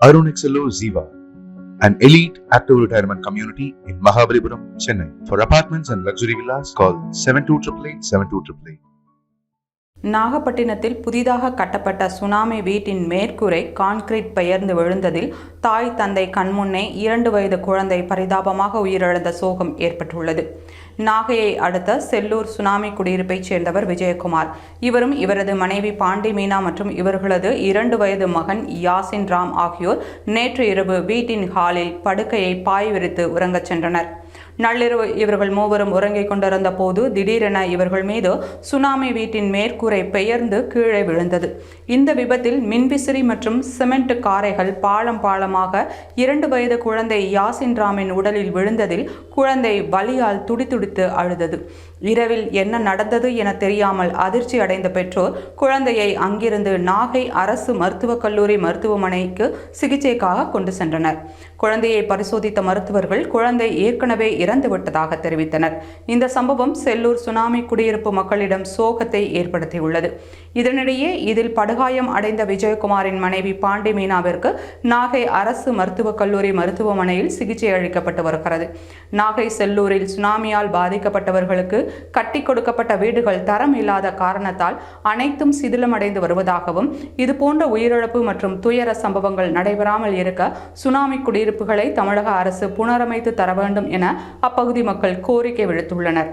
Arun XLO Ziva, an elite active retirement community in Mahabalipuram, Chennai. For apartments and luxury villas, call 7288 நாகப்பட்டினத்தில் புதிதாக கட்டப்பட்ட tsunami வீட்டின் மேற்கூரை concrete பெயர்ந்து விழுந்ததில் தாய் தந்தை கண்முன்னே 2 வயது குழந்தை பரிதாபமாக உயிரிழந்த சோகம் ஏற்பட்டுள்ளது. நாகையை அடுத்த செல்லூர் சுனாமி குடியிருப்பைச் சேர்ந்தவர் விஜயகுமார். இவரும் இவரது மனைவி பாண்டி மீனா மற்றும் இவர்களது 2 வயது மகன் யாசின் ராம் ஆகியோர் நேற்று இரவு வீட்டின் ஹாலில் படுக்கையை பாய் விரித்து உறங்கச் சென்றனர். நள்ளிரவு இவர்கள் மூவரும் உறங்கிக் கொண்டிருந்த போது திடீரென இவர்கள் மீது சுனாமி வீட்டின் மேற்கூரை பெயர்ந்து கீழே விழுந்தது. இந்த விபத்தில் மின்விசிறி மற்றும் சிமெண்ட் காரைகள் பாளமாக 2 வயது குழந்தை யாசின் ராமின் உடலில் விழுந்ததில் குழந்தை வலியால் துடிதுடித்து அழுதது. இரவில் என்ன நடந்தது என தெரியாமல் அதிர்ச்சி அடைந்த பெற்றோர் குழந்தையை அங்கிருந்து நாகை அரசு மருத்துவக் கல்லூரி மருத்துவமனைக்கு சிகிச்சைக்காக கொண்டு சென்றனர். குழந்தையை பரிசோதித்த மருத்துவர்கள் குழந்தை ஏற்கனவே இறந்துவிட்டதாக தெரிவித்தனர். இந்த சம்பவம் செல்லூர் சுனாமி குடியிருப்பு மக்களிடம் சோகத்தை ஏற்படுத்தியுள்ளது. இதனிடையே இதில் படுகாயம் அடைந்த விஜயகுமாரின் மனைவி பாண்டி மீனாவிற்கு நாகை அரசு மருத்துவக் கல்லூரி மருத்துவமனையில் சிகிச்சை அளிக்கப்பட்டு வருகிறது. நாகை செல்லூரில் சுனாமியால் பாதிக்கப்பட்டவர்களுக்கு கட்டி கொடுக்கப்பட்ட வீடுகள் தரம் இல்லாத காரணத்தால் அனைத்தும் சிதிலமடைந்து வருவதாகவும் இதுபோன்ற உயிரிழப்பு மற்றும் துயர சம்பவங்கள் நடைபெறாமல் இருக்க சுனாமி குடியிருப்புகளை தமிழக அரசு புனரமைத்து தர வேண்டும் என அப்பகுதி மக்கள் கோரிக்கை விடுத்துள்ளனர்.